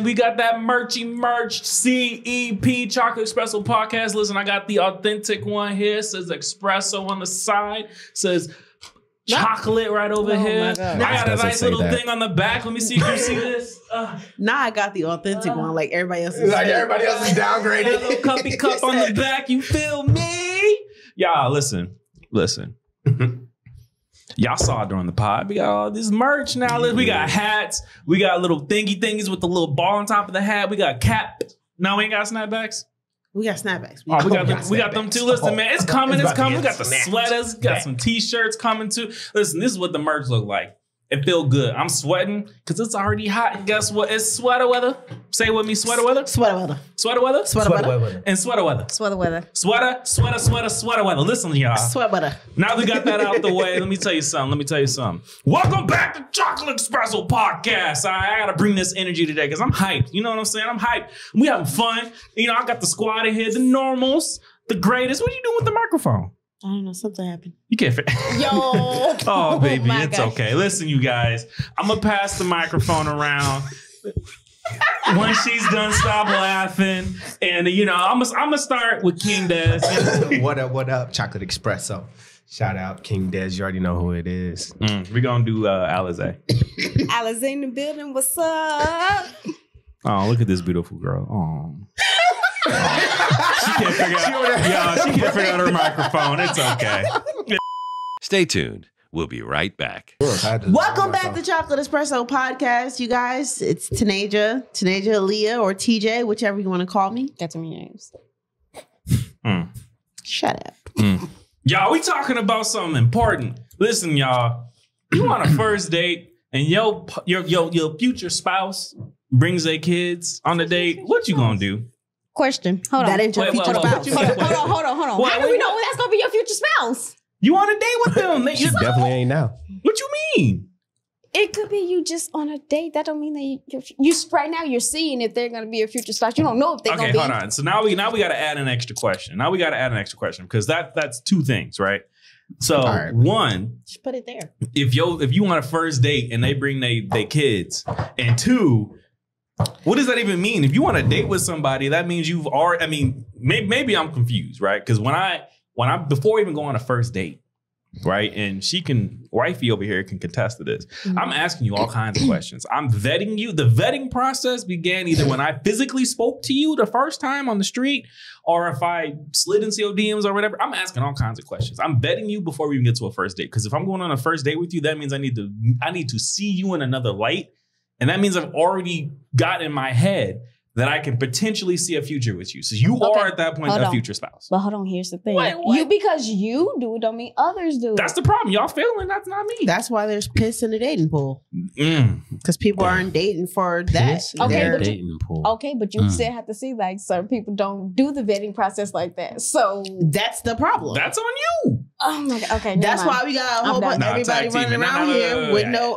We got that merch, CEP, Chocolate Espresso Podcast. Listen, I got the authentic one here. It says Espresso on the side. It says chocolate right over here. I got a nice little thing on the back. Let me see if you see this. Now I got the authentic one, like everybody else. Everybody else is downgraded. A little cuppy cup on the back. You feel me? Y'all, listen. Y'all saw it during the pod. We got all this merch now. We got hats. We got little thingies with the little ball on top of the hat. We got cap. No, we ain't got snapbacks. We got snapbacks. We got them too. Listen, man, it's coming. We got the sweaters, got some t-shirts coming too. Listen, this is what the merch look like. It feel good. I'm sweating because it's already hot. And guess what? It's sweater weather. Say it with me, sweater weather. Sweater weather. Sweater weather. Sweater weather. And sweater weather. Sweater weather. Sweater weather. Listen, y'all. Sweat weather. Now we got that out the way. Let me tell you something. Welcome back to Chocolate Espresso Podcast. I got to bring this energy today because I'm hyped. You know what I'm saying? I'm hyped. We having fun. You know, I got the squad in here, the normals, the greatest. What are you doing with the microphone? I don't know. Something happened. You can't fit. Yo. Oh, baby. It's okay. Listen, you guys. I'm going to pass the microphone around. When she's done, stop laughing. And, you know, I'm gonna start with King Des. What up? Chocolate Espresso. Shout out King Des. You already know who it is. We're going to do Alizé. Alice in the building. What's up? Oh, look at this beautiful girl. Oh. She can't figure out her microphone. It's okay. Stay tuned. We'll be right back. Welcome back to Chocolate Espresso Podcast, you guys. It's Tanaja, Aaliyah, or TJ, whichever you want to call me. Got too many names. Shut up. Y'all, we talking about something important. Listen, y'all. You on a first date and your future spouse brings their kids on the date. What you gonna do? Question. Hold on. That ain't your future spouse. Hold on. What, How do we know that's gonna be your future spouse? You on a date with them? She definitely ain't now. What you mean? It could be you just on a date. That don't mean that you right now you're seeing if they're gonna be a future spouse. You don't know if they're gonna be. Okay, hold on. So now we got to add an extra question. Because that's two things, right? So one, just put it there. If you want a first date and they bring they kids, and two, what does that even mean? If you want to date with somebody, that means you've already. I mean, maybe I'm confused, right? Because when I before even going on a first date, right, and wifey over here can contest to this. Mm-hmm. I'm asking you all kinds of questions. I'm vetting you. The vetting process began either when I physically spoke to you the first time on the street, or if I slid into your DMs or whatever. I'm asking all kinds of questions. I'm vetting you before we even get to a first date. Because if I'm going on a first date with you, that means I need to see you in another light, and that means I've already got in my head that I can potentially see a future with you. So you are at that point a future spouse. But hold on, here's the thing. What? Because you do it don't mean others do. That's the problem. Y'all failing. That's not me. That's why there's piss in the dating pool. Because people aren't dating for that. Okay, but you still have to see like certain people don't do the vetting process like that. So that's the problem. That's on you. Oh my God. Okay. That's why we got a whole bunch of everybody running around here with no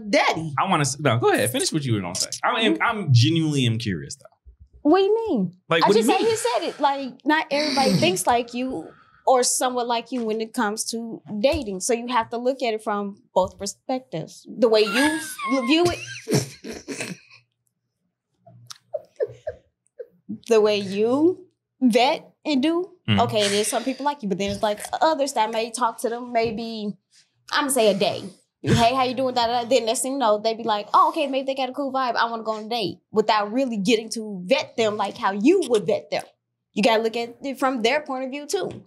daddy. I want to go ahead. Finish what you were gonna say. I'm genuinely curious though. What do you mean? Like, I just said you said it. Like, not everybody thinks like you or somewhat like you when it comes to dating. So you have to look at it from both perspectives. The way you view it, the way you vet and do. Okay, there's some people like you, but then it's like others that may talk to them maybe, I'm gonna say a day. Hey, how you doing? Then next thing you know, they be like, oh, okay, maybe they got a cool vibe. I want to go on a date without really getting to vet them like how you would vet them. You got to look at it from their point of view too.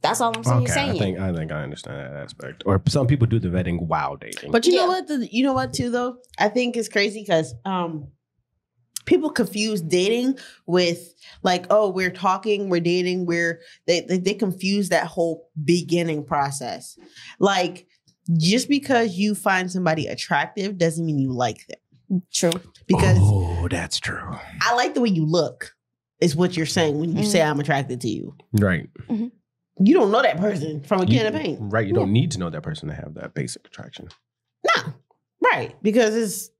That's all I'm saying. I think I understand that aspect. Or some people do the vetting while dating. But you know what too though? I think it's crazy because people confuse dating with like, oh, we're talking, we're dating, they confuse that whole beginning process. Like, just because you find somebody attractive doesn't mean you like them. True. Because that's true. I like the way you look, is what you're saying when you say I'm attracted to you. Right. Mm-hmm. You don't know that person from a can of paint. Right. You don't need to know that person to have that basic attraction. No. Right. Because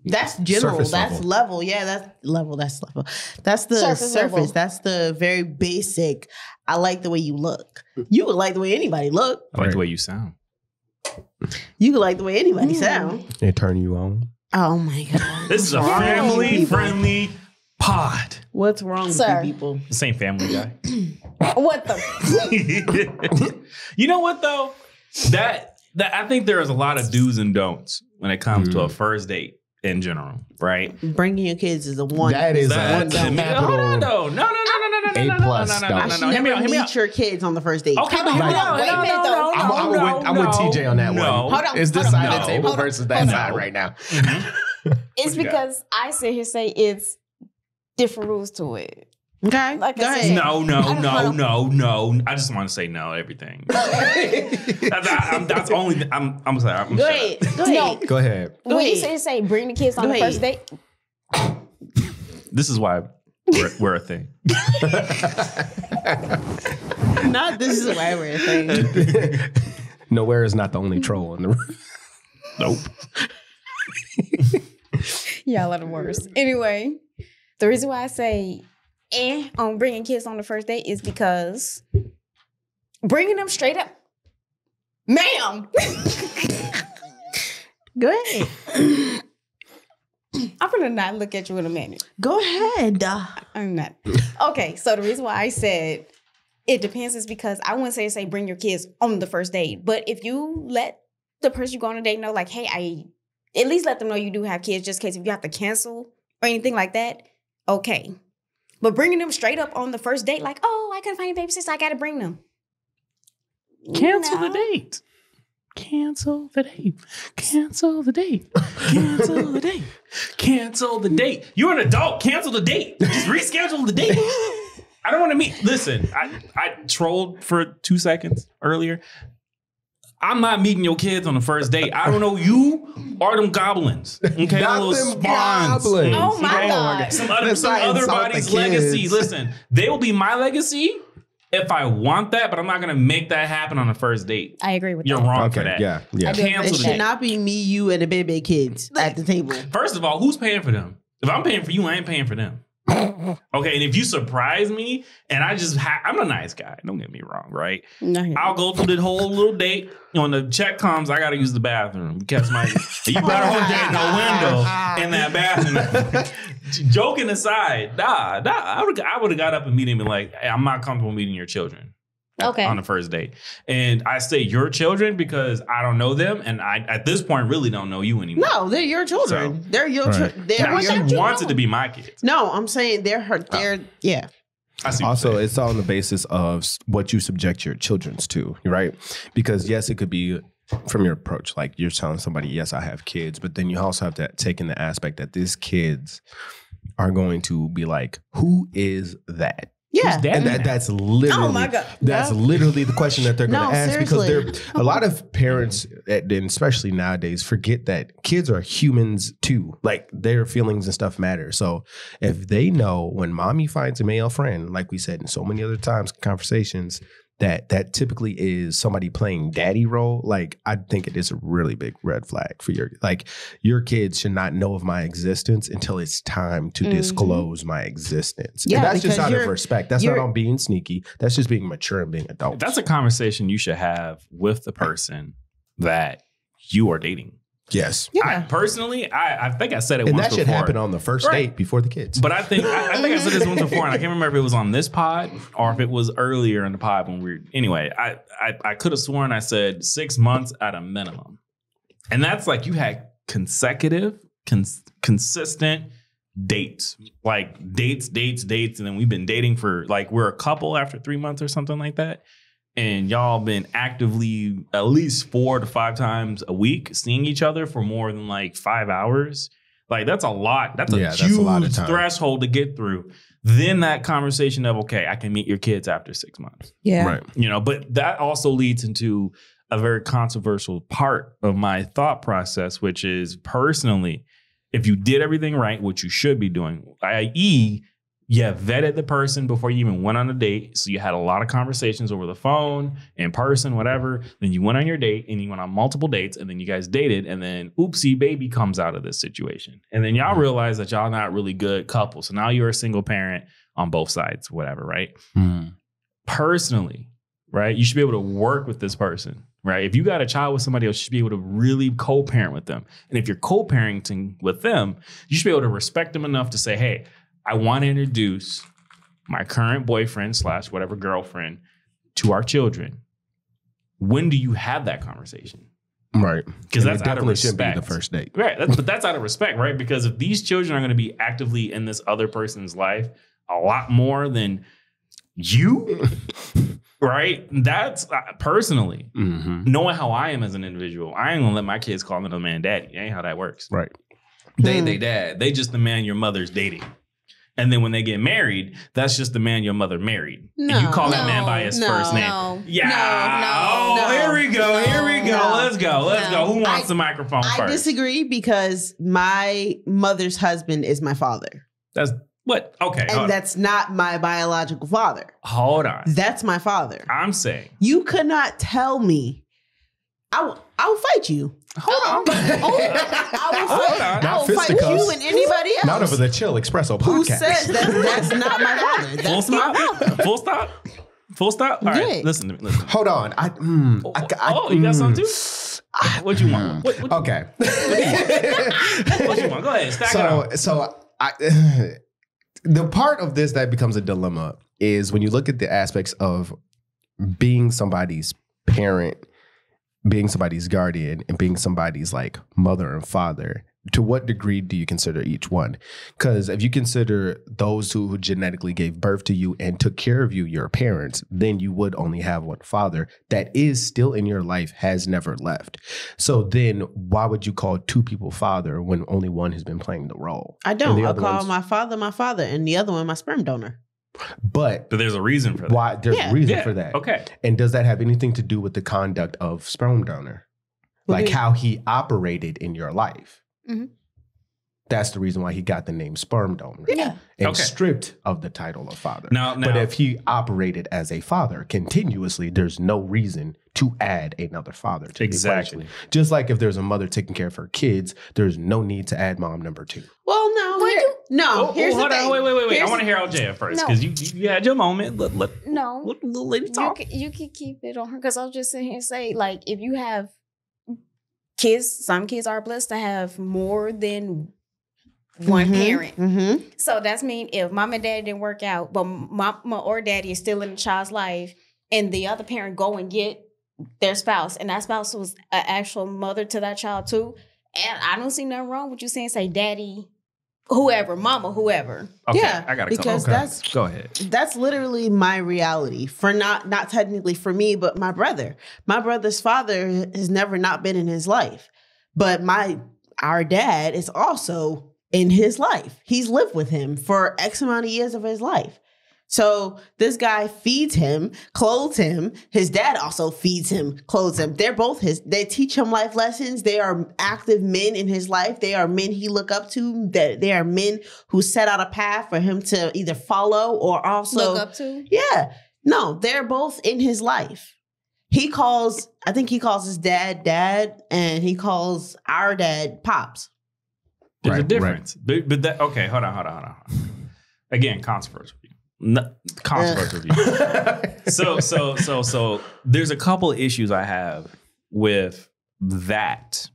that's general. Surface that's level. Yeah, that's level. That's the surface. Level. That's the very basic. I like the way you look. You would like the way anybody look. I like the way you sound. You can like the way anybody sound. They turn you on. Oh my God. This is a family-friendly pod. What's wrong with you people? The same Family Guy. What the? You know what though? That I think there is a lot of do's and don'ts when it comes to a first date in general, right? Bringing your kids is a one. That is one down. Hold on, no. A plus. Never meet your kids on the first date. Okay, but hear me out. I'm with TJ on that one. Hold on. It's this side of the No. table versus that side right now. It's because I sit here say it's different rules to it. Okay, Like go I ahead. said, No. I just want to say no to everything. That's only. I'm sorry. I'm Go shut ahead. up. Go ahead. Go ahead. Go when you ahead. say bring the kids on Go the first ahead. date, This is why we're a thing. Not this is why we're a thing. Nowhere is not the only troll in the room. Nope. y'all are the worst. Anyway, the reason why I say on bringing kids on the first date is because bringing them straight up, ma'am. Go ahead. I'm gonna not look at you in a minute. Go ahead. I'm not. Okay, so the reason why I said it depends is because I wouldn't say bring your kids on the first date, but if you let the person you go on a date know, like, hey, I at least let them know you do have kids, just in case if you have to cancel or anything like that. Okay, but bringing them straight up on the first date, like, oh, I couldn't find a babysitter, I got to bring them. Cancel No. the date. Cancel the date. Cancel the date. Cancel the date. Cancel the date. You're an adult. Cancel the date. Just reschedule the date. I don't want to meet. Listen, I trolled for 2 seconds earlier. I'm not meeting your kids on the first date. I don't know you or them goblins. Okay, Not them little them spawns. goblins. Oh my God. Some Let's not other insult body's the kids. legacy. Listen, they will be my legacy if I want that, but I'm not going to make that happen on the first date. I agree with You're that. wrong for Okay, that. yeah. I do. Cancel It the should date. not be me, you, and the baby kids at the table. First of all, who's paying for them? If I'm paying for you, I ain't paying for them. Okay, and if you surprise me and I just I'm a nice guy, don't get me wrong, right? No. I'll go through the whole little date. When the check comes, I gotta use the bathroom because you better hold that no window in that bathroom. Joking aside, I would have got up and meeted him and like, hey, I'm not comfortable meeting your children. Okay. On the first date. And I say your children because I don't know them and I at this point really don't know you anymore. No, they're your children. They're your Right. children. Now, They're she your wants it to be my kids. No, I'm saying they're her. They're yeah. I see what Also, you're saying. it's all on the basis of what you subject your children to, right? Because yes, it could be from your approach, like you're telling somebody, yes, I have kids, but then you also have to take in the aspect that these kids are going to be like, who is that? Yeah. And that's literally, Oh my God. that's literally the question that they're going No, to ask because seriously. a lot of parents, and especially nowadays, forget that kids are humans too. Like their feelings and stuff matter. So if they know when mommy finds a male friend, like we said in so many other times, conversations, that typically is somebody playing daddy role, like I think it is a really big red flag for your kids should not know of my existence until it's time to disclose my existence. Yeah, and that's just because out of you're- respect. That's not you're- on being sneaky. That's just being mature and being adult. That's a conversation you should have with the person that you are dating. yes. I think I said it And once that should before. happen on the first Right. date before the kids. But I think I said this once before, and I can't remember if it was on this pod or if it was earlier in the pod when we were. Anyway, I could have sworn I said 6 months at a minimum, and that's like you had consecutive, consistent dates, like dates, and then we've been dating for like we're a couple after 3 months or something like that. And y'all been actively at least 4 to 5 times a week seeing each other for more than like 5 hours. Like that's a lot. That's a Yeah, that's huge a lot of time. threshold to get through. Then that conversation of, okay, I can meet your kids after 6 months. Yeah. Right. You know, but that also leads into a very controversial part of my thought process, which is personally, if you did everything right, what you should be doing, i.e., you vetted the person before you even went on a date. So you had a lot of conversations over the phone, in person, whatever. Then you went on your date and you went on multiple dates and then you guys dated and then oopsie baby comes out of this situation. And then y'all realize that y'all not really good couples. So now you're a single parent on both sides, whatever, right? Personally, right? You should be able to work with this person right? If you got a child with somebody else, you should be able to really co-parent with them. And if you're co-parenting with them, you should be able to respect them enough to say, hey, I want to introduce my current boyfriend / whatever girlfriend to our children. When do you have that conversation? Right. Because that's definitely out of should be respect. the first date. Right. But that's out of respect, right? Because if these children are going to be actively in this other person's life a lot more than you, right? That's personally, knowing how I am as an individual, I ain't going to let my kids call another man daddy. It ain't how that works. Right. They dad. They just the man your mother's dating. And then when they get married, that's just the man your mother married. No, and you call that man by his first name. Here we go. Let's go. Who wants the microphone first? I disagree because my mother's husband is my father. That's what? Okay. And that's not my biological father. Hold on. That's my father. I'm saying. You could not tell me. I will fight you. Hold on. I will fight you and anybody else. Not over the Chill Espresso podcast. Who says that's not my father? That's my father. Full stop? All right. Listen to me. Hold on. You got something too? What you want? Okay. What you want? Go ahead. Stack it up. The part of this that becomes a dilemma is when you look at the aspects of being somebody's parent, being somebody's guardian, and being somebody's like mother and father. To what degree do you consider each one? Because if you consider those who genetically gave birth to you and took care of you, your parents, then you would only have one father that is still in your life, has never left. So then why would you call two people father when only one has been playing the role? I don't. I call my father and the other one my sperm donor. But there's a reason for that. Why? There's a reason for that. Okay. And does that have anything to do with the conduct of sperm donor? Like how he operated in your life? Mm-hmm. That's the reason why he got the name sperm donor. Yeah. And stripped of the title of father. Now, but if he operated as a father continuously, there's no reason to add another father to the equation. Just like if there's a mother taking care of her kids, there's no need to add mom number 2. Well, no. Here's the thing. Wait. I want to hear LJ first because you had your moment. Let little lady talk. You can keep it on her because I was just sitting here and say, like, if you have kids, some kids are blessed to have more than one parent. Mm-hmm. So that's mean if mom and dad didn't work out, but mama or daddy is still in the child's life, and the other parent go and get their spouse, and that spouse was an actual mother to that child too. And I don't see nothing wrong with you saying, say, daddy, whoever, mama, whoever. Okay, yeah, I got to because go ahead. That's literally my reality. For not technically for me, but my brother. My brother's father has never not been in his life, but our dad is also in his life. He's lived with him for X amount of years of his life. So this guy feeds him, clothes him. His dad also feeds him, clothes him. They're both they teach him life lessons. They are active men in his life. They are men he look up to. They are men who set out a path for him to either follow or also look up to. Yeah. No, they're both in his life. I think he calls his dad, and he calls our dad pops. There's a difference. Right. But that, okay, hold on. Again, controversial. Controversial view. So there's a couple of issues I have with that.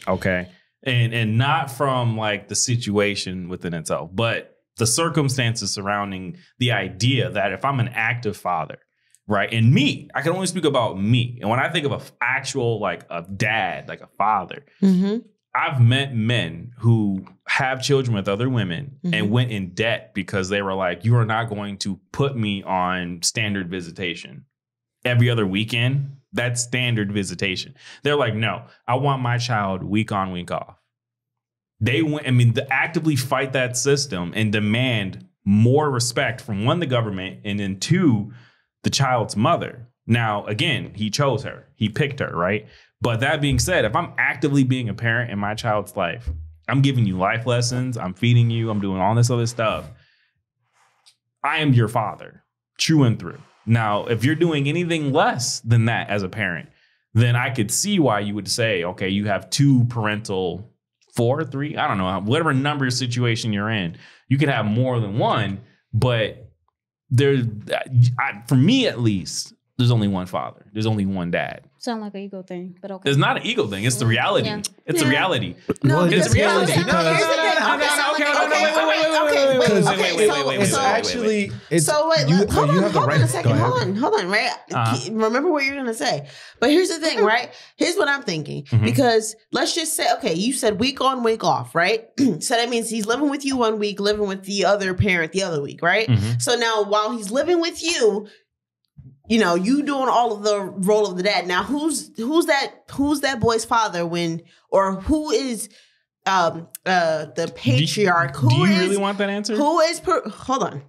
Okay. And not from like the situation within itself, but the circumstances surrounding the idea that if I'm an active father, right? And me, I can only speak about me. And when I think of an actual, like a dad, like a father, I've met men who have children with other women and went in debt because they were like, you are not going to put me on standard visitation every other weekend. That's standard visitation. They're like, no, I want my child week on, week off. They actively fight that system and demand more respect from one, the government, and then two, the child's mother. Now, again, he chose her. He picked her, right? But that being said, if I'm actively being a parent in my child's life, I'm giving you life lessons, I'm feeding you, I'm doing all this other stuff. I am your father, true and through. Now, if you're doing anything less than that as a parent, then I could see why you would say, okay, you have 2 parental, 4, 3, I don't know, whatever number situation you're in. You could have more than one, but for me at least, there's only one father. There's only one dad. Sound like an ego thing, but okay. It's not an ego thing. It's the reality. Yeah. It's a reality. No, It's because reality. here's the thing. Wait. So wait, hold on a second. Hold on, right? Remember what you're gonna say. But here's the thing, right? Here's what I'm thinking. Because let's just say, okay, you said week on, week off, right? So that means he's living with you one week, living with the other parent the other week, right? So now while he's living with you, you know, you doing all of the role of the dad. Now, who's that boy's father or who is the patriarch? Do you really want that answer? Who is hold on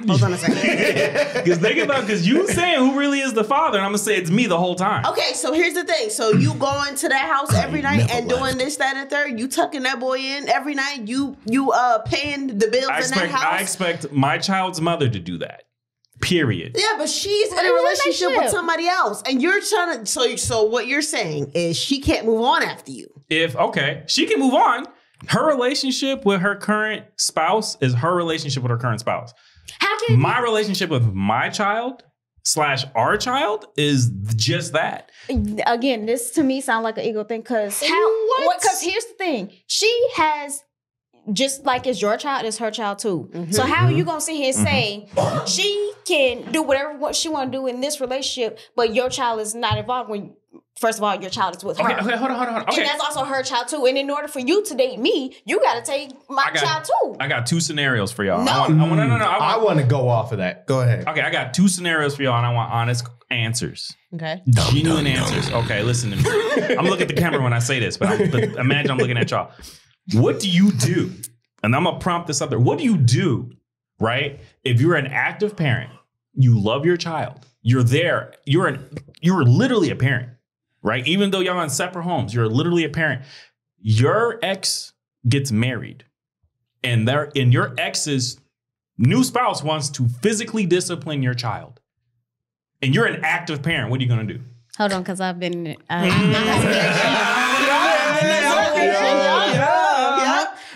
a second. Because you saying who really is the father, and I'm gonna say it's me the whole time. Okay, so here's the thing. So you going to that house every night and doing this, that, and third. You tucking that boy in every night. You paying the bills in that house. I expect my child's mother to do that. Period. Yeah, but she's in a relationship with somebody else, and you're trying to. So what you're saying is she can't move on after you. She can move on. Her relationship with her current spouse is her relationship with her current spouse. How can my relationship with my child / our child is just that? Again, this to me sounds like an ego thing because because here's the thing. She has, just like it's your child, it's her child too. So how are you gonna sit here and say she can do whatever she want to do in this relationship, but your child is not involved when, first of all, your child is with her. Okay, hold on. Okay. And that's also her child too. And in order for you to date me, you got to take my child too. I got 2 scenarios for y'all. No. I want to go off of that. Go ahead. Okay, I got 2 scenarios for y'all, and I want honest answers. Okay. Genuine answers. Okay, listen to me. I'm looking at the camera when I say this, but imagine I'm looking at y'all. What do you do? And I'm going to prompt this up there. What do you do, right? If you're an active parent, you love your child, you're there, you're literally a parent, right? Even though y'all in separate homes, you're literally a parent. Your ex gets married, and your ex's new spouse wants to physically discipline your child. And you're an active parent. What are you going to do? Hold on, because I've been...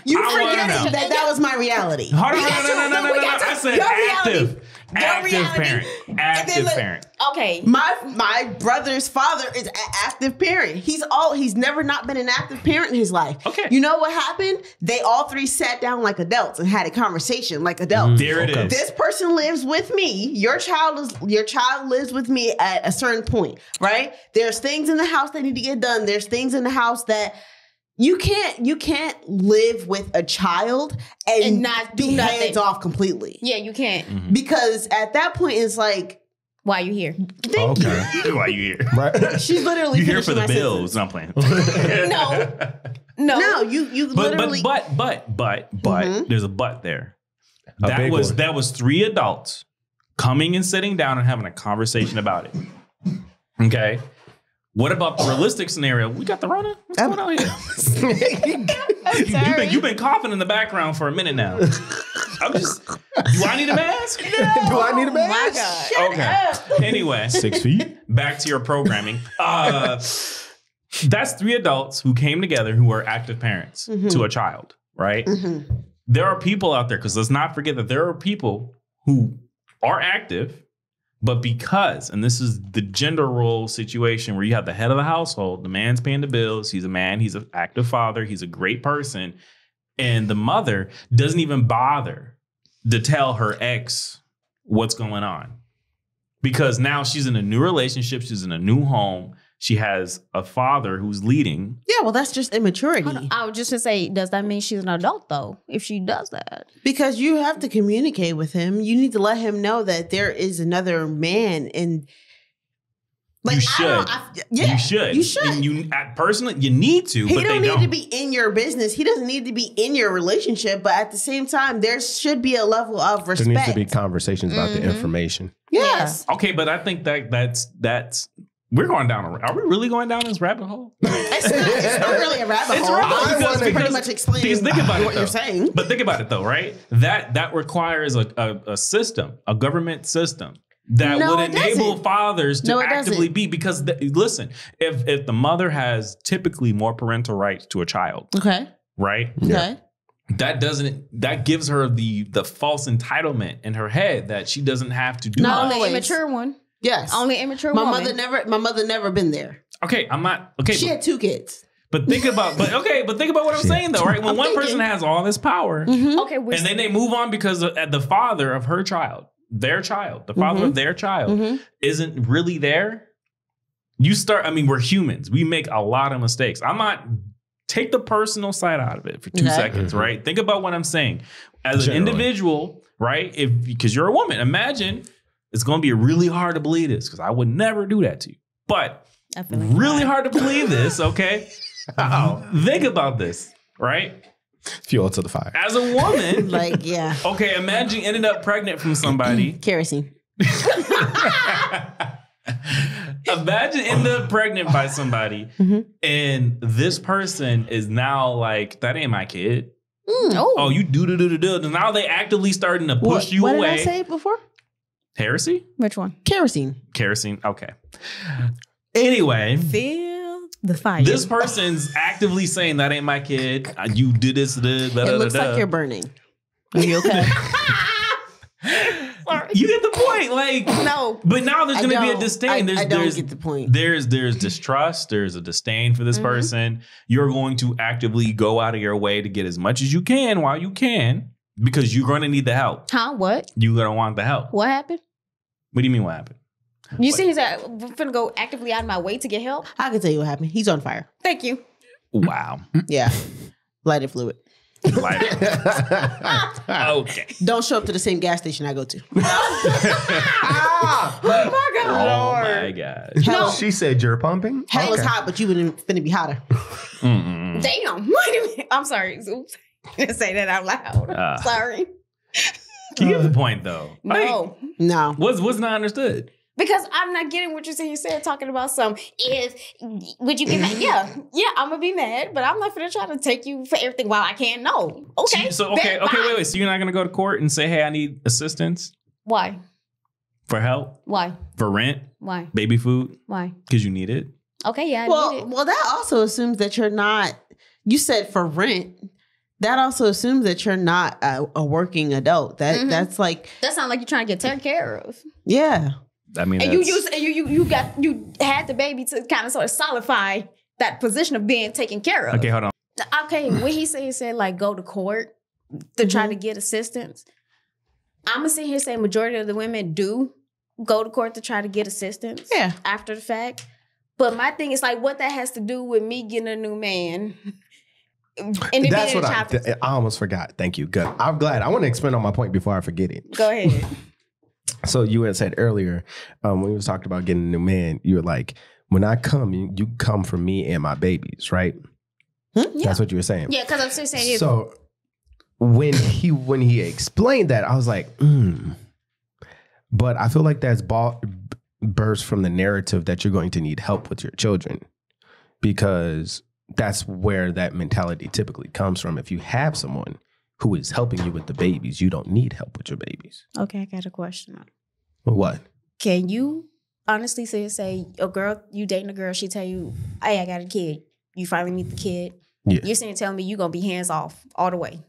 You forgetting that was my reality. Hold on, no. I said active. Active parent. Active parent. Okay. My brother's father is an active parent. He's never not been an active parent in his life. Okay. You know what happened? They all 3 sat down like adults and had a conversation like adults. There it is. This person lives with me. Your child lives with me at a certain point, right? There's things in the house that need to get done. There's things in the house that you can't live with a child and not be do nothing. hands off completely. Yeah, you can't. Because at that point it's like, why are you here? Thank you. Why you here? Right. She's literally You here for the finishing my bills? No, I'm playing. No, you literally. But there's a but there. That was 3 adults coming and sitting down and having a conversation about it. Okay. What about the realistic scenario? We got the Rona. What's going on here? You've been coughing in the background for a minute now. Do I need a mask? Do I need a mask? My God. Okay. Anyway, 6 feet. Back to your programming. That's 3 adults who came together who are active parents to a child, right? There are people out there, because let's not forget that there are people who are active, but because, and this is the gender role situation where you have the head of the household, the man's paying the bills, he's a man, he's an active father, he's a great person, and the mother doesn't even bother to tell her ex what's going on. Because now she's in a new relationship, she's in a new home, she has a father who's leading. Yeah, well, that's just immaturity. I was just going to say, does that mean she's an adult, though, if she does that? Because you have to communicate with him. You need to let him know that there is another man. And like, you should. You should. You should. And you personally, you need to, but they don't. He don't need to be in your business. He doesn't need to be in your relationship. But at the same time, there should be a level of respect. There needs to be conversations about the information. Yes. Yeah. Okay, but I think that's we're going down. Are we really going down this rabbit hole? It's not really a rabbit hole. I want to pretty much explain what you're saying. But think about it, though, right? That requires a system, a government system that would enable fathers to actively be. Because listen, if the mother has typically more parental rights to a child, okay, right? Okay. That gives her the false entitlement in her head that she doesn't have to do. Not only immature one. Yes, only immature woman. My mother never been there. Okay, I'm not okay. She had 2 kids. But think about what I'm saying though, right? When one person has all this power, Okay, and then they move on because the father of her child, the father of their child isn't really there. We're humans. We make a lot of mistakes. Take the personal side out of it for 2 seconds, right? Think about what I'm saying. As an individual, right? Because you're a woman, imagine it's going to be really hard to believe this because I would never do that to you. But really hard to believe this, okay? Think about this, right? Fuel to the fire. As a woman, Okay, imagine you ended up pregnant from somebody. Kerosene. Imagine end up pregnant by somebody, and this person is now like, that ain't my kid. Oh, you do. Now they actively starting to push you away. What did I say before? Heresy? Which one? Kerosene. Okay. Anyway, Feel the fire. this person's actively saying that ain't my kid. You do this. It looks like you're burning. Are you okay? You get the point, like No. But now there's going to be a disdain. I don't get the point. There's distrust. There's a disdain for this person. You're going to actively go out of your way to get as much as you can while you can, because you're going to need the help. Huh? What? You're going to want the help. What happened? What do you mean? What happened? You see, he's finna go actively out of my way to get help. I can tell you what happened. He's on fire. Thank you. Wow. Yeah. Lighted fluid. Like, okay. Don't show up to the same gas station I go to. Oh my God. Oh my God. Hell, She said you're pumping? hell is hot, but you finna be hotter. Mm-mm. Damn. Wait a minute. I'm sorry. Oops. Didn't say that out loud. Sorry. You get the point, though. No. No. What's not understood? Because I'm not getting what you're saying. You said talking about would you get mad? Yeah, I'm gonna be mad, but I'm not gonna try to take you for everything while I can't. No. Okay. Wait. So you're not gonna go to court and say, hey, I need assistance Why? for help, Why? for rent, Why? baby food, Why? because you need it. Okay, yeah, I need it. Well, that also assumes that you're not. You said for rent. That also assumes that you're not a working adult. That's like, That sounds like you're trying to get taken care of. yeah. I mean, And you had the baby to kind of sort of solidify that position of being taken care of. okay, hold on. Okay, when he said like go to court to try to get assistance, I'm gonna sit here saying majority of the women do go to court to try to get assistance. Yeah. After the fact. But my thing is like what that has to do with me getting a new man. That's what I almost forgot. Thank you. Good. I'm glad. I want to expand on my point before I forget it. Go ahead. So you had said earlier, when we was talking about getting a new man, you were like, when I come, you come for me and my babies, right? Yeah. That's what you were saying. Yeah, because I'm still saying So when he explained that, I was like, But I feel like that's burst from the narrative that you're going to need help with your children, because that's where that mentality typically comes from. If you have someone who is helping you with the babies, you don't need help with your babies. Okay, I got a question. What? Can you honestly say a girl, you dating a girl, she tell you, hey, I got a kid. You finally meet the kid. Yeah. You're saying telling me you're going to be hands off all the way.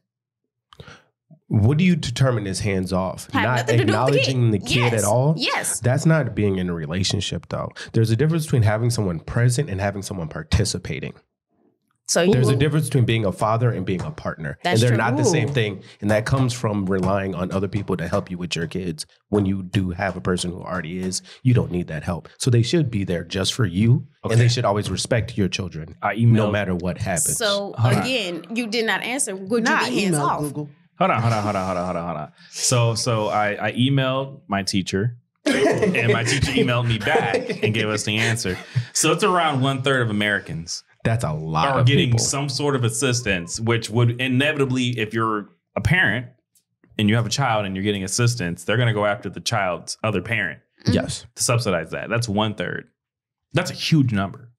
What do you determine as hands off? Have Not nothing to do with the acknowledging the kid Yes. at all? Yes. That's not being in a relationship, though. There's a difference between having someone present and having someone participating. So There's a difference between being a father and being a partner. That's and they're true. not the same thing. And that comes from relying on other people to help you with your kids. When you do have a person who already is, you don't need that help. So they should be there just for you. Okay. And they should always respect your children, no matter what happens. So again, you did not answer. Would you be hands off? Google. Hold on. So I emailed my teacher, and my teacher emailed me back and gave us the answer. So it's around 1/3 of Americans That's a lot are of getting people. some sort of assistance, which would inevitably, if you're a parent and you have a child and you're getting assistance, they're going to go after the child's other parent Yes. to subsidize that. That's 1/3. That's a huge number.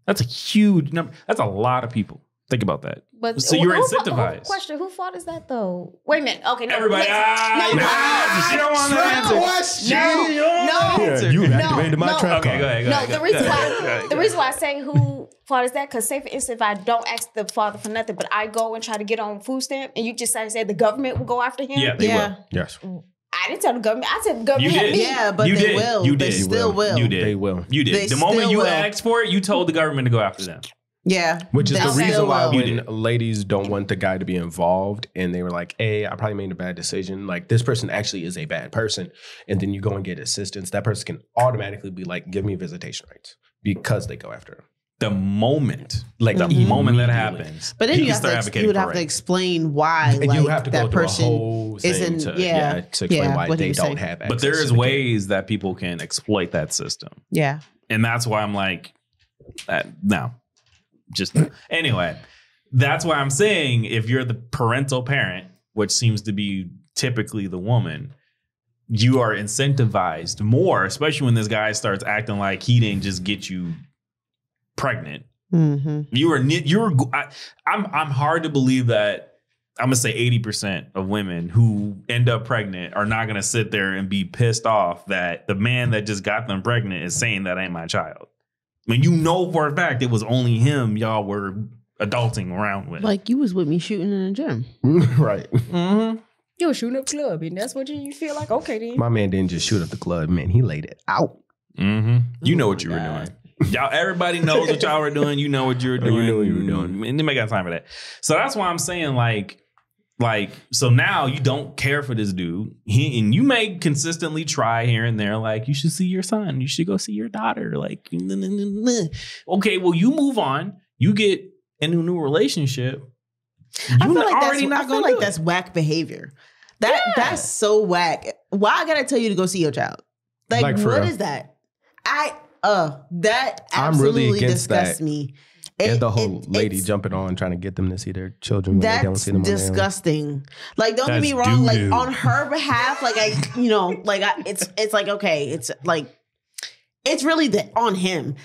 That's a lot of people. Think about that. But So you're incentivized. Question: who fault is that though? Wait a minute. Okay, no. Everybody, she don't want that answer. You activated my trap Okay, card. go ahead. The reason why I say who fault is that, because say for instance, if I don't ask the father for nothing, but I go and try to get on food stamp, and you just said the government will go after him. Yeah, they will. Yes. I didn't tell the government. I said the government You had did. me. Yeah, but You they did. will. You They did. still will. You did. They will. You did. They The moment still you will. asked for it, you told the government to go after them. Yeah. Which is They the reason still why will. You when did. ladies don't want the guy to be involved and they were like, hey, I probably made a bad decision. Like, this person actually is a bad person. And then you go and get assistance. That person can automatically be like, give me visitation rights because they go after him. The moment, Like, the Mhm. moment that immediately. happens, But then he you can start you advocating would for have to rights. explain why And like you have to that go through person a whole thing isn't. to, Yeah. to explain Yeah, why what they he don't said. have access. But there to is the kid. ways that people can exploit that system. Yeah. And that's why I'm like, no. Just anyway, that's why I'm saying if you're the parental parent, which seems to be typically the woman, you are incentivized more, especially when this guy starts acting like he didn't just get you pregnant. Mm-hmm. I'm hard to believe that I'm gonna say 80% of women who end up pregnant are not gonna sit there and be pissed off that the man that just got them pregnant is saying that ain't my child. When you know for a fact it was only him y'all were adulting around with. Like you was with me shooting in the gym. Right. Mm-hmm. You were shooting up club, and that's what you feel like. Okay, then. My man didn't just shoot up the club, man. He laid it out. Mm-hmm. You know Oh what my you were God. doing. Y'all, everybody knows what y'all were doing. You know what you were doing. You knew what you were doing. And nobody got time for that. So that's why I'm saying, like, so now you don't care for this dude. And you may consistently try here and there, like, you should see your son. You should go see your daughter. Like, okay, well, you move on. You get in a new relationship. I feel like already not I feel gonna like do that's it. whack behavior. That's so whack. Why I gotta tell you to go see your child? Like for what real. is that? That I'm really absolutely against disgusts that. me. And the whole lady it's- jumping on trying to get them to see their children when they don't That's see them on their own. disgusting. Like, don't get me That's wrong. doo-doo. Like on her behalf, like it's like okay, it's like it's really on him.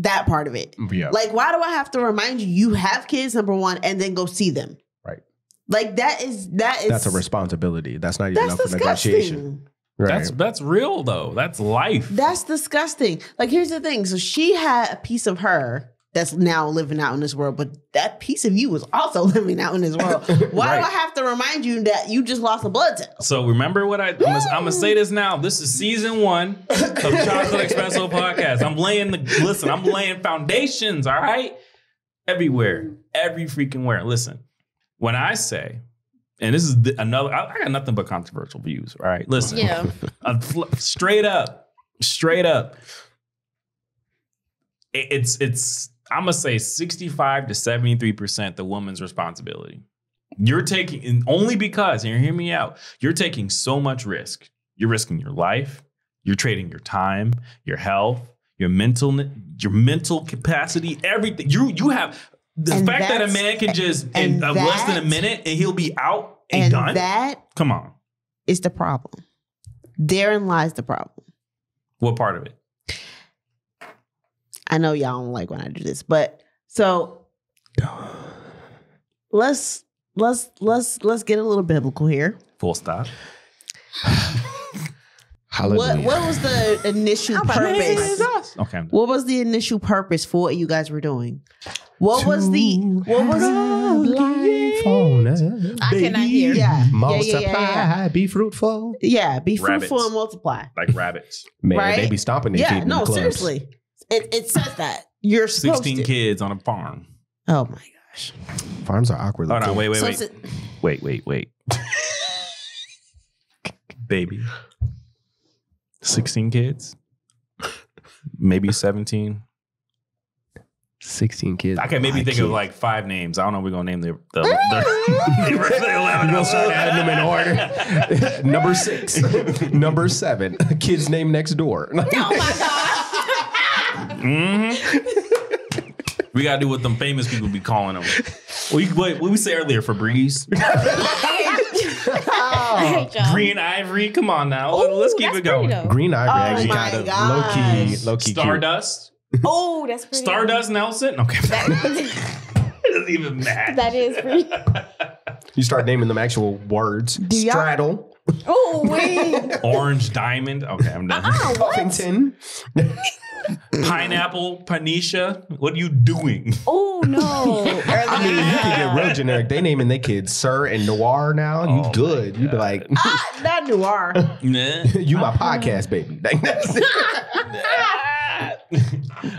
That part of it. Yeah. Like, why do I have to remind you you have kids? Number one, and then go see them. Right. Like that is That's a responsibility. That's not even that's up for negotiation. disgusting. Right. That's real though. That's life. That's disgusting. Like, here's the thing. So she had a piece of her that's now living out in this world, but that piece of you was also living out in this world. Why do I have to remind you that you just lost a blood cell? So remember what I'm gonna say this now. This is season 1 of Chocolate Espresso Podcast. I'm laying foundations, all right? Everywhere. Every freaking where. Listen, when I say, and this is another, I got nothing but controversial views, all right? Listen. Yeah. Straight up. It's I'm gonna say 65 to 73% the woman's responsibility. You're taking, and only because, and hear me out, you're taking so much risk. You're risking your life. You're trading your time, your health, your mental capacity, everything. You have the And fact that a that's- man can just and in less than a that- minute and he'll be out and done. That Come on, is the problem. Therein lies the problem. what part of it? I know y'all don't like when I do this, but so let's get a little biblical here. Full stop. Hallelujah. What was the initial purpose? Okay. What was the initial purpose for what you guys were doing? What was I cannot hear. Multiply, be fruitful. Yeah, be fruitful Rabbits. and multiply. Like rabbits. Man, Right? they be stomping their feet Yeah, in the no, clubs. seriously. It says that. You're supposed 16 to. kids on a farm. Oh my gosh. Farms are awkward. Hold on, wait. So Wait. Baby. 16 kids? Maybe 17. 16 kids. I can maybe My think kid. of like 5 names. I don't know if we're gonna name the We're gonna start adding them in order. Number 6. Number 7. Kid's name next door. Oh my God. We gotta do what them famous people be calling them. What we say earlier, Febreze? I hate y'all. Green Ivory? Come on now. Let's keep that's it going. pretty, though. Green Ivory Oh actually my kind of gosh. low key. Stardust? Oh, that's pretty. Stardust Nelson? Okay. That, It doesn't even matter. that is pretty. You start naming them actual words. y'all- Straddle, Oh, wait. Orange Diamond? Okay, I'm done. What? Huffington. Pineapple, Panisha. What are you doing? Oh no! I mean, you can get real generic. They naming their kids Sir and Noir now. You good. You be like, Not noir. Nah. you my podcast baby. Like, that's it.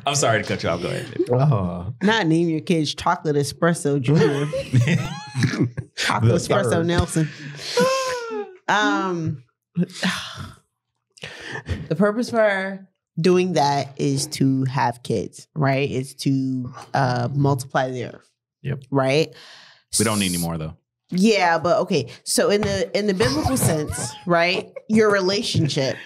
I'm sorry to cut you off. Go ahead. Baby. Oh. Not name your kids Chocolate Espresso Junior. Chocolate The Espresso third. Nelson. The purpose for doing that is to have kids, right? It's to multiply the earth. Yep. Right? We don't need any more though. Yeah, but okay. So in the biblical sense, right? Your relationship,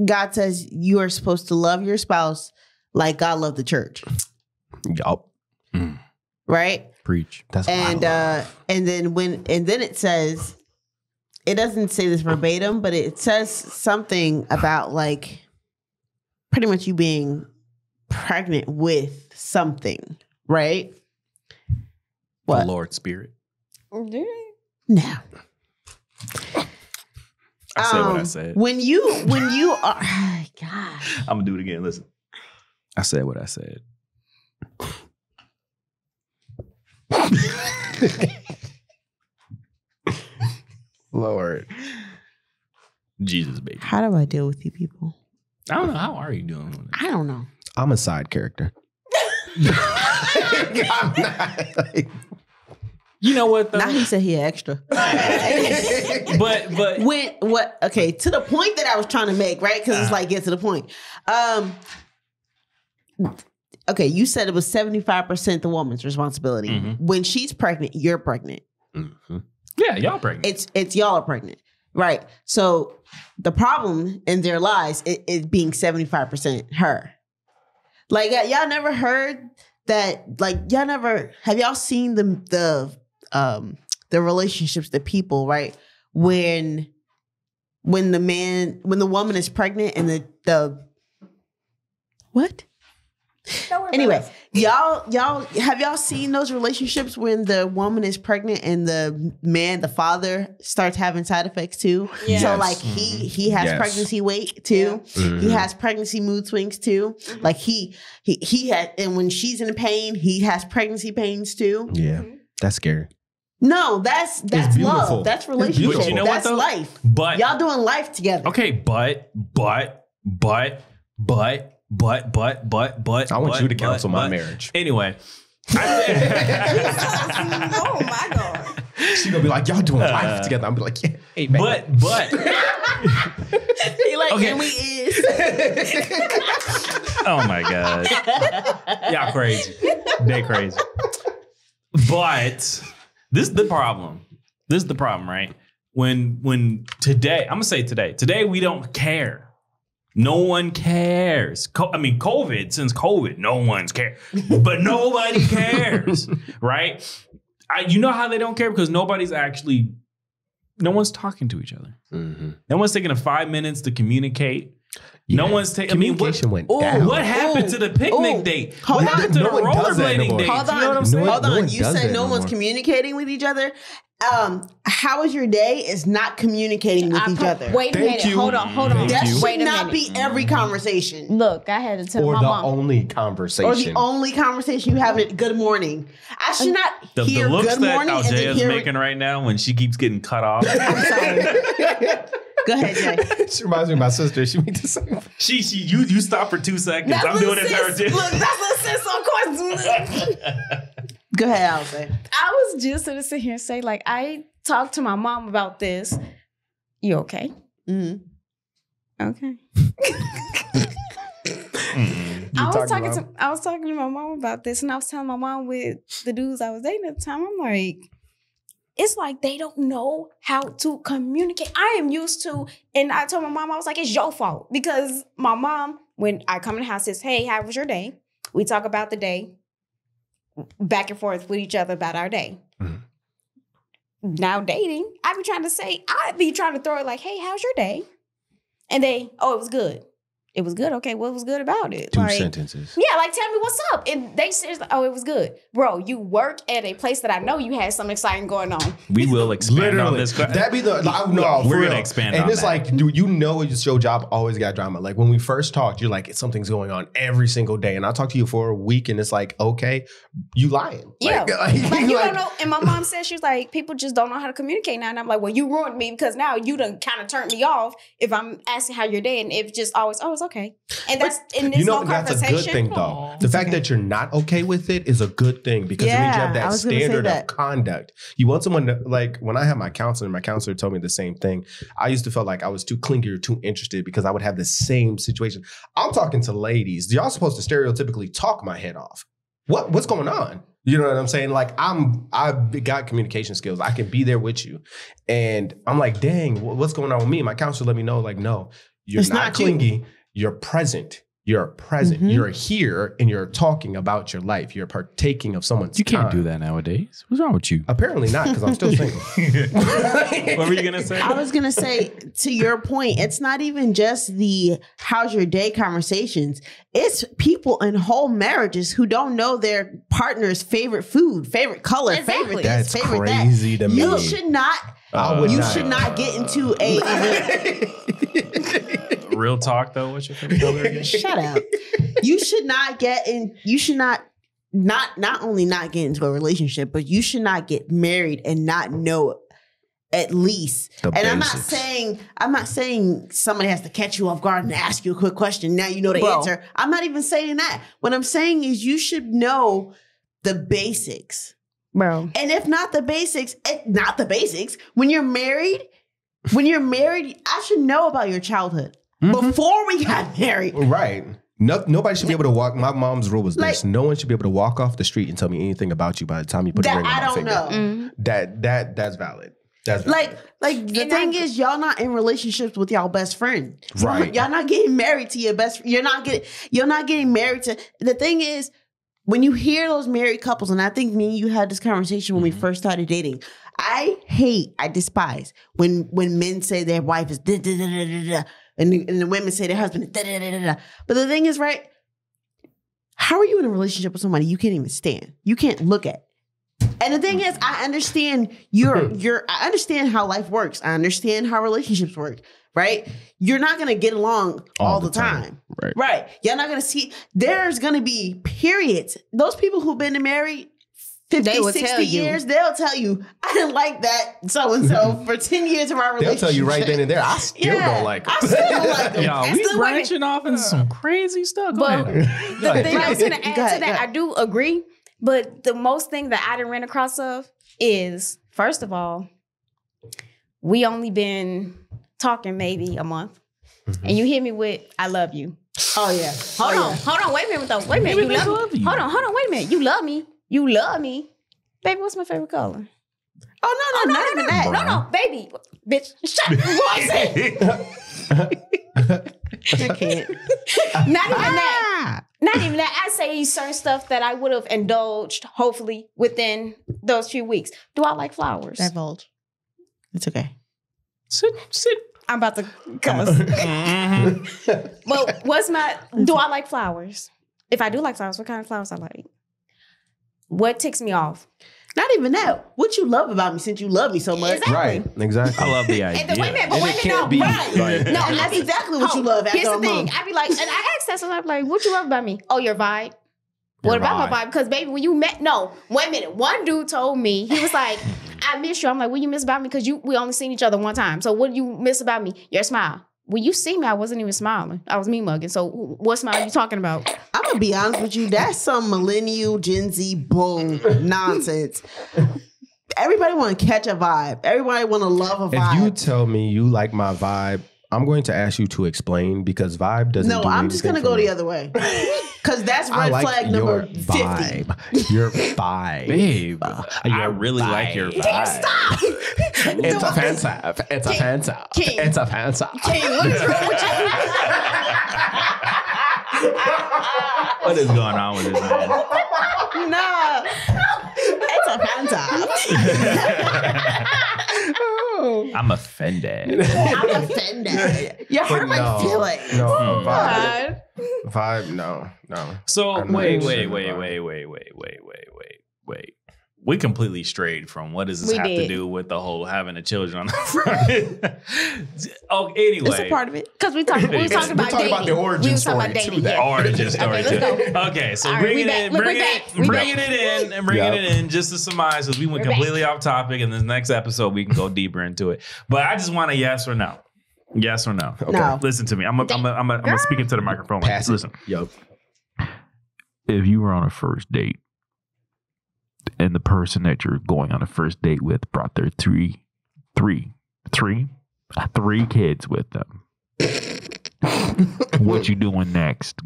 God says you are supposed to love your spouse like God loved the church, Yup. right? Preach. That's what And I love. and then it says, it doesn't say this verbatim, but it says something about like pretty much you being pregnant with something, right? What? The Lord's Spirit. Now, I said what I said. When you are, God, I'm gonna do it again. Listen. I said what I said. Lord. Jesus, baby. how do I deal with you people? I don't know. How are you doing with it? I don't know. I'm a side character. I'm not. You know what though? Now he said he extra. but When what? Okay, to the point that I was trying to make, right? Because it's like get to the point. Okay, you said it was 75% the woman's responsibility. Mhm. When she's pregnant, you're pregnant. Mhm. yeah, y'all pregnant. It's y'all are pregnant, right? So the problem in their lives is being 75% her. Like y'all never heard that? Like y'all never have y'all seen the relationships, the people, right? When the woman is pregnant and the what? Anyway, y'all have y'all seen those relationships when the woman is pregnant and the father starts having side effects too? Yeah. So Yes. like he has Yes. pregnancy weight too. Mhm. He has pregnancy mood swings too. Like he had, and when she's in pain, he has pregnancy pains too. Yeah, that's scary. No, that's beautiful. love. That's relationship. beautiful. You know what, That's though? life. But Y'all doing life together. okay, but. I want you to counsel my marriage. Anyway, Oh my God. She's gonna be like, y'all doing life together. I'm be like, yeah, hey, man. but He like, Okay. and we is. oh my god, y'all crazy. They crazy. But this is the problem. This is the problem, right? When today, I'm gonna say today we don't care. No one cares. COVID, since COVID, no one's cared. But nobody cares, right? You know how they don't care? Because no one's talking to each other. Mm-hmm. No one's taking 5 minutes to communicate. No one's taking. Communication went down. What happened to the picnic date? Hold What on. happened to No the one does that rollerblading anymore. date? Hold You know what I'm on. saying? No Hold one on. You does said that no no one's more. communicating with each other. How was your day is not communicating with each other. Wait a Thank minute. you. Hold on. Thank That you. should Wait a not minute. be every conversation. Look, I had to tell Or my the mom. only conversation. Or the only conversation you have at good morning. I should not The hear looks good that morning and then Algea's hear making right now when she keeps getting cut off. I'm sorry. Go ahead, Jay. She reminds me of my sister. She made the same. You stop for 2 seconds. I'm doing it to her too. Look, that's what sis of course. Go ahead, Alze. I was just gonna sit here and say, like, I talked to my mom about this. You okay? Mm-hmm. Okay. Mm-mm. I was talking to my mom about this, and I was telling my mom with the dudes I was dating at the time. I'm like, it's like they don't know how to communicate. I am used to, and I told my mom, I was like, it's your fault. Because my mom, when I come in the house, says, hey, how was your day? We talk about the day, back and forth with each other about our day. Mhm. Now dating, I'd be trying to throw it like, hey, how's your day? And it was good. It was good. Okay, what was good about it? Two sentences. Yeah, like tell me what's up. And they said, oh, it was good. Bro, you work at a place that I know you had something exciting going on. We will expand on this. That'd be the we're gonna expand and on it's that. like, dude, you know it's your job always got drama. Like when we first talked, you're like, something's going on every single day. And I talk to you for a week and it's like, okay, you lying. Yeah. Like you don't know. And my mom said, she was like, people just don't know how to communicate now. And I'm like, well, you ruined me because now you done kind of turned me off if I'm asking how your day and if just always, oh, it's okay. And that's in this no that's a conversation. good thing though. The fact that you're not okay with it is a good thing because it means you have that standard of conduct. You want someone to, like when I had my counselor told me the same thing. I used to feel like I was too clingy or too interested because I would have the same situation. I'm talking to ladies. Y'all supposed to stereotypically talk my head off. What's going on? You know what I'm saying? Like I've got communication skills. I can be there with you. And I'm like, dang, what's going on with me? My counselor let me know, like, no, you're not clingy. You're present. You're present. Mm-hmm. You're here and you're talking about your life. You're partaking of someone's You can't time. do that nowadays. What's wrong with you? Apparently not, because I'm still single. What were you going to say? I was going to say, to your point, it's not even just the how's your day conversations. It's people in whole marriages who don't know their partner's favorite food, favorite color, favorite this, That's favorite crazy that. to me. You should not. You should not get into a real talk though. What's your favorite color again? Shut up. You should not get in. You should not only not get into a relationship, but you should not get married and not know at least. And basics. I'm not saying somebody has to catch you off guard and ask you a quick question. Now you know the answer. I'm not even saying that. What I'm saying is you should know the basics. Bro. And if not the basics, when you're married, I should know about your childhood before we got married. Right. Nobody should be able to walk. My mom's rule was this. No one should be able to walk off the street and tell me anything about you by the time you put a ring on my finger. I don't know. That's valid. That's valid. Like the thing is, y'all not in relationships with y'all best friend. Right. Y'all not getting married to your best. You're not getting married to. The thing is, when you hear those married couples, and I think me and you had this conversation when we first started dating, I despise when men say their wife is da da da da da da, and the women say their husband is da da da da da. But the thing is, right? How are you in a relationship with somebody you can't even stand? You can't look at. And the thing is, I understand I understand how life works. I understand how relationships work. Right? You're not going to get along all the time. Right. You're not going to see, there's going to be periods. Those people who've been married 50, 60 years, they'll tell you, I didn't like that so-and-so for 10 years of our relationship. They'll tell you right then and there, I still don't like them. I still don't like them. Y'all, we branching off into some crazy stuff. But the thing I was going to add to that, I do agree. But the most thing that I didn't run across of is, first of all, we only been talking maybe a month, and you hit me with "I love you." Oh yeah. Hold on. Wait a minute though. Wait a minute. You love me. Hold on. Wait a minute. You love me. Baby, what's my favorite color? Oh no, not even that. No, baby, bitch. Shut up. I can't. Not even that. Not even that. I say certain stuff that I would have indulged, hopefully, within those few weeks. Do I like flowers? Divulge. It's okay. Sit. I'm about to cuss. Well, do I like flowers? If I do like flowers, what kind of flowers I like? What ticks me off? Not even that. What you love about me since you love me so much. Exactly. Right. Exactly. I love the idea. And wait a minute, no. Right. No, and that's exactly what you love after Here's the thing. I be like, and I asked that sometimes, I'm like, what you love about me? Oh, your vibe. What about my vibe? Because baby, when you met, wait a minute. One dude told me, he was like, I miss you. I'm like, what you miss about me? Because we only seen each other one time. So what do you miss about me? Your smile. When you see me, I wasn't even smiling. I was me mugging. So what smile are you talking about? I'm going to be honest with you. That's some millennial Gen Z bull nonsense. Everybody want to catch a vibe. Everybody want to love a vibe. If you tell me you like my vibe, I'm going to ask you to explain because vibe doesn't do I'm just going to go the other way. Because that's red flag number 50. Vibe. Your vibe. Babe, I really like your vibe. Stop! It's offensive. It's offensive. It's offensive. What's wrong with you? What is going on with this man? Nah. It's offensive. No. I'm offended. I'm offended. You hurt my feelings. No, God. vibe. No. So I'm not wait. interested in Wait. We completely strayed from what does this We have to did. do with the whole having the children on the front. Oh, anyway. It's a part of it. Because we was talking about talking about dating. the origin we was story talking about to dating. that. Yeah. Origin story. Okay, let's go. Okay, so All right, bringing we it, back. Look, we bringing back. it, We bringing it in, and bringing Yep. it in just to surmise, because we went We're back. completely off topic. And this next episode, we can go deeper into it. But I just want a yes or no. Yes or no. Okay. No. Listen to me. I'm gonna speak into the microphone. Like Pass this. Listen. Yup. If you were on a first date and the person that you're going on a first date with brought their three kids with them, what you doing next?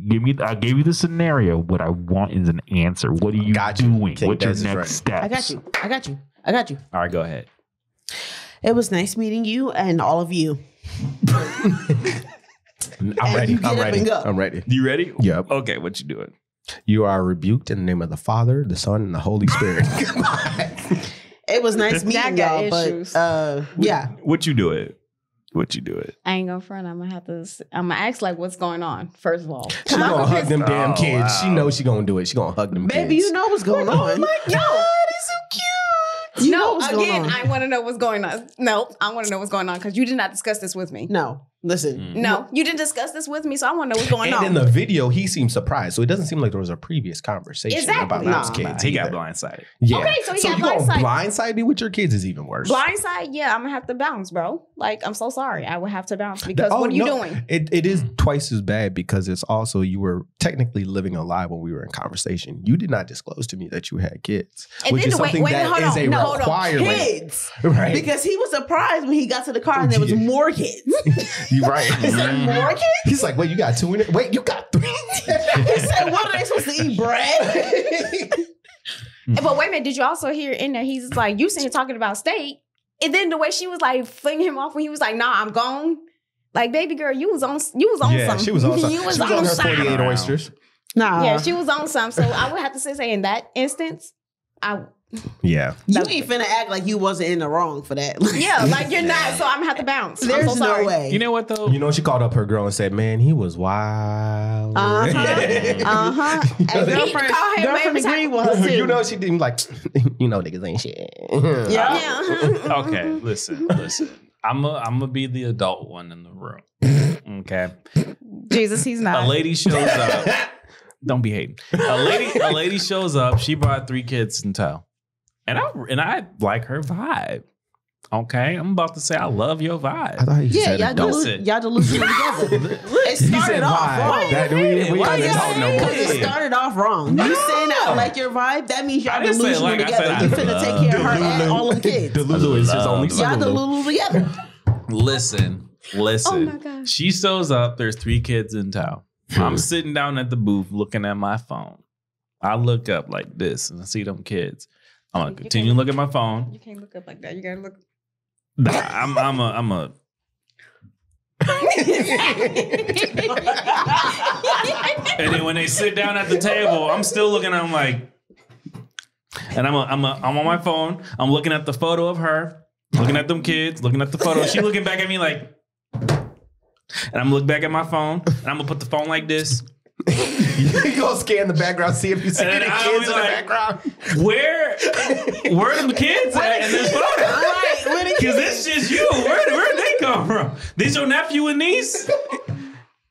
I gave you the scenario. What I want is an answer. What are you Got you. doing? King What's your Des is next right. steps? I got you. All right, go ahead. It was nice meeting you and all of you. I'm ready. you get I'm up ready. and go. I'm ready. You ready? Yep. Okay, what you doing? You are rebuked in the name of the Father, the Son, and the Holy Spirit. It was nice That meeting got y'all, issues. but yeah. What you doing? What you doing? I ain't gonna front. I'm gonna ask like what's going on, first of all. She gonna hug them damn Oh, kids. wow. She knows she gonna do it. She gonna hug them Baby, kids. you know what's going on. No. he's so cute. You know No, what's going again, on. I want to know what's going on. No, I want to know what's going on because you did not discuss this with me. No, listen. No, you didn't discuss this with me, so I want to know what's going And on. in the video, he seemed surprised. So it doesn't seem like there was a previous conversation Exactly. about Nah, those kids. He got either. blindsided. Yeah. Okay, so he got you gonna blindsided. blindside me with your kids is even worse. Blindside, yeah, I'm gonna have to bounce, bro. Like, I'm so sorry. I would have to bounce because what are you doing? It is twice as bad because it's also you were technically living a lie when we were in conversation. You did not disclose to me that you had kids, And which then is wait, something that hold is on. a No, hold on. requirement. Kids. Right. Because he was surprised when he got to the car and there was Yeah. more kids. You're right. He said, more kids? He's like, wait, you got two in it? Wait, you got three? He said, what are they supposed to eat, bread? But wait a minute, did you also hear in there? He's like, you sitting here talking about steak, and then the way she was like flinging him off when he was like, "Nah, I'm gone." Like, baby girl, you was on Yeah, something. she was on something. You was She was on her something. 48 oysters. Nah. Yeah, she was on something. So I would have to say in that instance, Yeah. You ain't finna act like you wasn't in the wrong for that. yeah, like you're not. So I'm gonna have to bounce. I'm There's so sorry. no way. You know what though? You know, she called up her girl and said, man, he was wild. Uh-huh. Uh-huh. And Call him girlfriend every agreed with her too. You know, she didn't like, you know, niggas ain't shit. Yeah. Yeah. Okay, listen. I'm gonna be the adult one in the room. Okay. Jesus, he's A not. lady shows up. Don't be hating. A lady shows up. She brought 3 kids in tow, and I like her vibe. Okay, I'm about to say I love your I vibe. thought he Yeah, said y'all, adult. Listen. y'all delusional together. It He started said off vibe. wrong. That, we Why ain't you adult no saying more. Because it started off wrong. You saying that I like your vibe, that means I y'all didn't say delusional like, I together. said You I finna take care of her and all them kids. Delulu is his only Y'all son. delusional together. Listen. Oh my gosh. She shows up. There's 3 kids in tow. I'm sitting down at the booth looking at my phone. I look up like this and I see them kids. I'm gonna continue to look at my phone. You can't look up like that. You gotta look. Nah, I'm a. And then when they sit down at the table, I'm still looking at them like, and I'm on my phone. I'm looking at the photo of her, looking at them kids, looking at the photo. She looking back at me like, and I'm looking back at my phone, and I'm gonna put the phone like this. You go scan the background, see if you see And any then I'll kids be in the like, background. Where are them kids at in this photo? Right, where the Because this is you. Where did they come from? These your nephew and niece?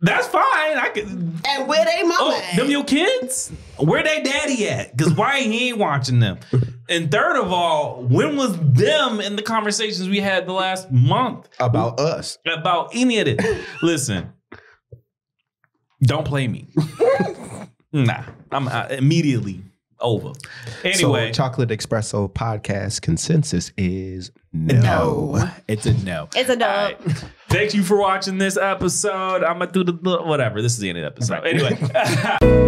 That's fine. I could. And where they mama Oh, at? them your kids? Where they daddy at? Because why he ain't watching them? And third of all, when was them in the conversations we had the last month About us. about any of this? Listen, don't play me. Nah, I'm immediately over. Anyway, So, Chocolate Espresso podcast consensus is no. It's a no. It's a dub. All right. Thank you for watching this episode. I'm gonna do the whatever. This is the end of the episode. Anyway.